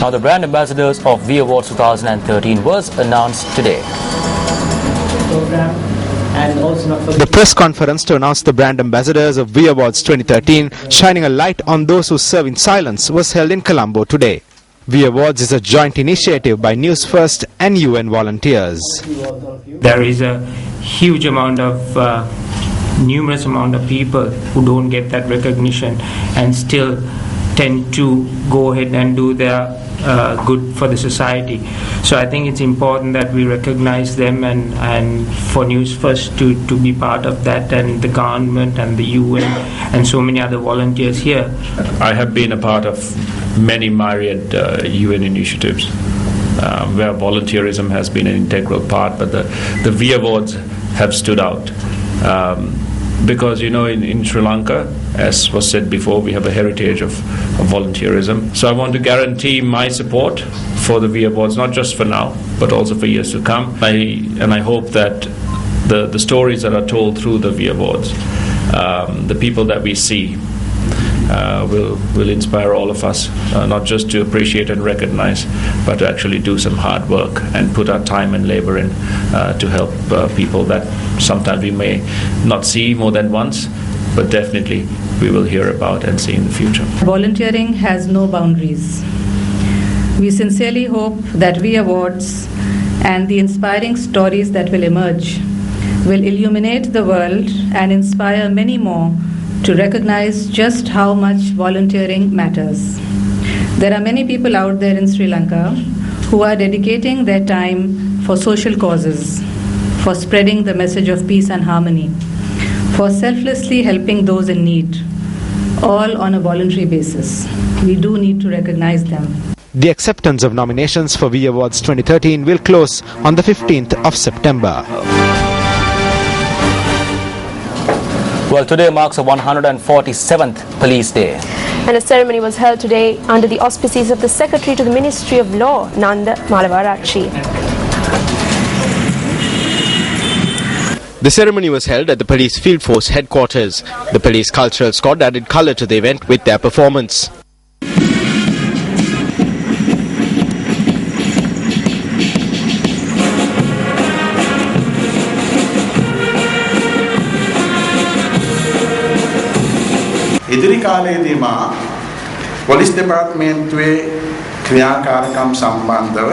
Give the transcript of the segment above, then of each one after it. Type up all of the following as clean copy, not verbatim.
Now, the brand ambassadors of V Awards 2013 was announced today. The press conference to announce the brand ambassadors of V Awards 2013, shining a light on those who serve in silence, was held in Colombo today. V Awards is a joint initiative by News First and UN volunteers. There is a huge amount of numerous amount of people who don't get that recognition and still tend to go ahead and do their good for the society. So I think it's important that we recognize them and for News First to be part of that, and the government and the UN and so many other volunteers here. I have been a part of many myriad UN initiatives where volunteerism has been an integral part, but the V Awards have stood out. Because, you know, in Sri Lanka, as was said before, we have a heritage of volunteerism. So I want to guarantee my support for the V Awards, not just for now, but also for years to come. I hope that the stories that are told through the V Awards, the people that we see, will inspire all of us, not just to appreciate and recognize, but to actually do some hard work and put our time and labor in to help people that sometimes we may not see more than once, but definitely we will hear about and see in the future. Volunteering has no boundaries. We sincerely hope that V Awards and the inspiring stories that will emerge will illuminate the world and inspire many more to recognize just how much volunteering matters. There are many people out there in Sri Lanka who are dedicating their time for social causes, for spreading the message of peace and harmony, for selflessly helping those in need, all on a voluntary basis. We do need to recognize them. The acceptance of nominations for V Awards 2013 will close on the 15th of September. Well, today marks the 147th Police Day. And a ceremony was held today under the auspices of the Secretary to the Ministry of Law, Nanda Malavarachi. The ceremony was held at the Police Field Force headquarters. The Police Cultural Squad added colour to the event with their performance. ඉදිරි කාලයේදී මා police දෙපාර්තමේන්තුවේ ක්‍රියාකාරකම් සම්බන්ධව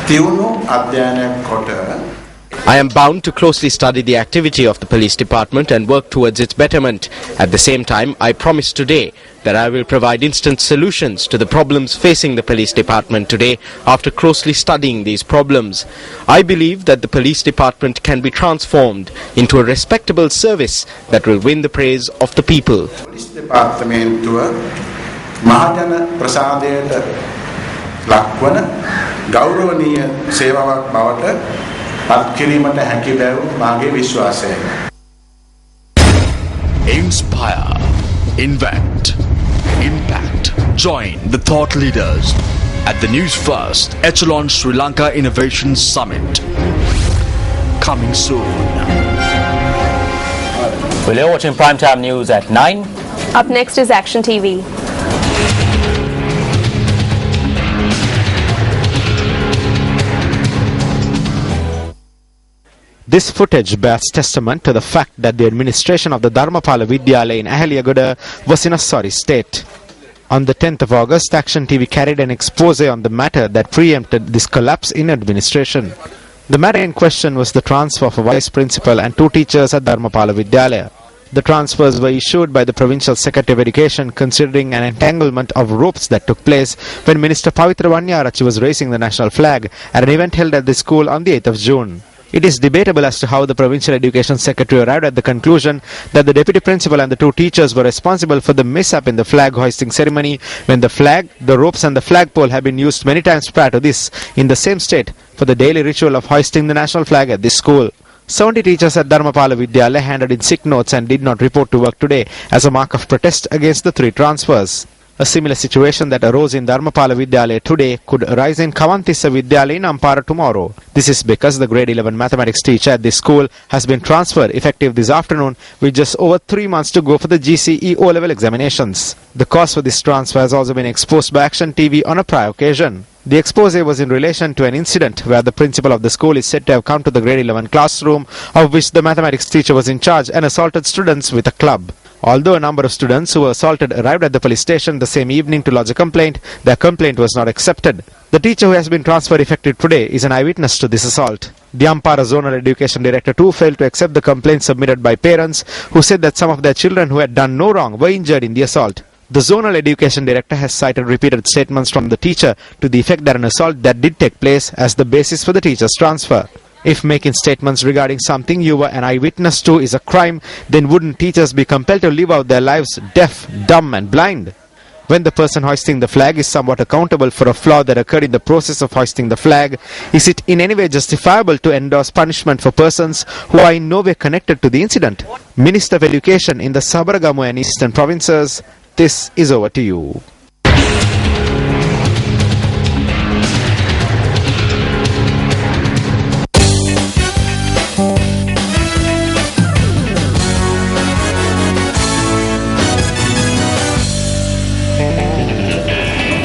තියුණු අධ්‍යයනයක් කොට I am bound to closely study the activity of the police department and work towards its betterment. At the same time, I promise today that I will provide instant solutions to the problems facing the police department today after closely studying these problems. I believe that the police department can be transformed into a respectable service that will win the praise of the people. Police දෙපාර්තමේන්තුව මහජන ප්‍රසාදයට ලක්වන ගෞරවනීය සේවාවක් බවට පත් කිරීමට හැකි බව මාගේ විශ්වාසයයි. Inspire, invent, impact. Join the thought leaders at the News First Echelon Sri Lanka Innovation Summit. Coming soon. Well, you're watching Primetime News at 9. Up next is Action TV. This footage bears testament to the fact that the administration of the Dharmapala Vidyalaya in Ahaliyagoda was in a sorry state. On the 10th of August, Action TV carried an expose on the matter that preempted this collapse in administration. The matter in question was the transfer of a vice principal and 2 teachers at Dharmapala Vidyalaya. The transfers were issued by the Provincial Secretary of Education considering an entanglement of ropes that took place when Minister Pavitra Wanyarachi was raising the national flag at an event held at the school on the 8th of June. It is debatable as to how the Provincial Education Secretary arrived at the conclusion that the Deputy Principal and the 2 teachers were responsible for the mishap in the flag hoisting ceremony when the flag, the ropes and the flagpole have been used many times prior to this in the same state for the daily ritual of hoisting the national flag at this school. 70 teachers at Dharmapala Vidyalaya handed in sick notes and did not report to work today as a mark of protest against the 3 transfers. A similar situation that arose in Dharmapala Vidyalaya today could arise in Kawantissa Vidyalaya in Ampara tomorrow. This is because the grade 11 mathematics teacher at this school has been transferred effective this afternoon with just over 3 months to go for the GCE O-level examinations. The cause for this transfer has also been exposed by Action TV on a prior occasion. The expose was in relation to an incident where the principal of the school is said to have come to the grade 11 classroom of which the mathematics teacher was in charge and assaulted students with a club. Although a number of students who were assaulted arrived at the police station the same evening to lodge a complaint, their complaint was not accepted. The teacher who has been transferred effective today is an eyewitness to this assault. The Ampara Zonal Education Director too failed to accept the complaint submitted by parents who said that some of their children who had done no wrong were injured in the assault. The Zonal Education Director has cited repeated statements from the teacher to the effect that an assault that did take place as the basis for the teacher's transfer. If making statements regarding something you were an eyewitness to is a crime, then wouldn't teachers be compelled to live out their lives deaf, dumb and blind? When the person hoisting the flag is somewhat accountable for a flaw that occurred in the process of hoisting the flag, is it in any way justifiable to endorse punishment for persons who are in no way connected to the incident? Minister of Education in the Sabaragamu and Eastern Provinces, this is over to you.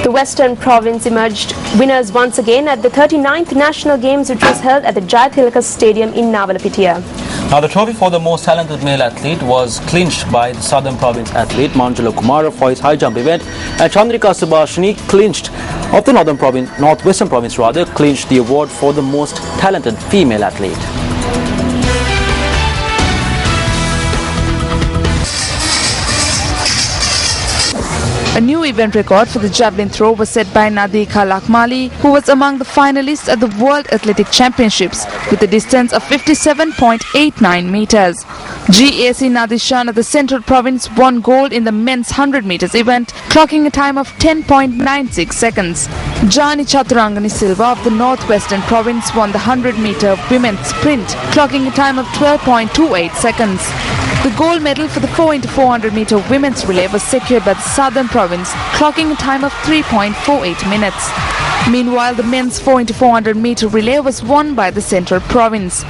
The Western Province emerged winners once again at the 39th National Games, which was held at the Jayathilaka Stadium in Navalapitiya. Now the trophy for the most talented male athlete was clinched by the Southern Province athlete Manjula Kumara for his high jump event, and Chandrika Subhashini of the Northwestern Province clinched the award for the most talented female athlete. A new event record for the javelin throw was set by Nadika Lakmali, who was among the finalists at the World Athletic Championships with a distance of 57.89 meters. GAC Nadishan of the Central Province won gold in the men's 100 meters event, clocking a time of 10.96 seconds. Jani Chaturangani Silva of the Northwestern Province won the 100-meter women's sprint, clocking a time of 12.28 seconds. The gold medal for the 4x400-meter women's relay was secured by the Southern Province, clocking a time of 3.48 minutes. Meanwhile, the men's 4x400-meter relay was won by the Central Province.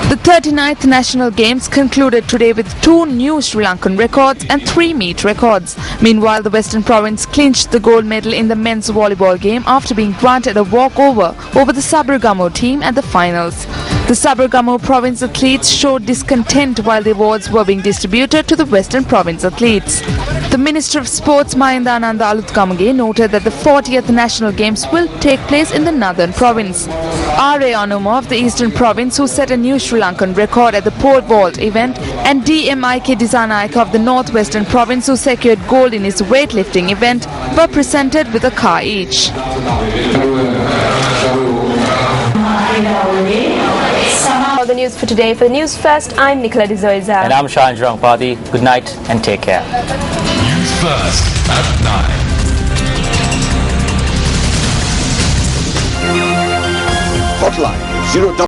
The 39th National Games concluded today with 2 new Sri Lankan records and 3 meet records. Meanwhile, the Western Province clinched the gold medal in the men's volleyball game after being granted a walkover over the Sabaragamu team at the finals. The Sabaragamu Province athletes showed discontent while the awards were being distributed to the Western Province athletes. The Minister of Sports Mahindananda Alutkamage noted that the 40th National Games will take place in the Northern Province. R.A. Anuma of the Eastern Province, who set a new Sri Lankan record at the pole vault event, and DMIK Disanaika of the Northwestern Province, who secured gold in his weightlifting event, were presented with a car each. All the news for today. For the News First, I'm Nicola D'Zoiza. And I'm Shahan Jurangpati. Good night and take care. News First at 9. Hotline 0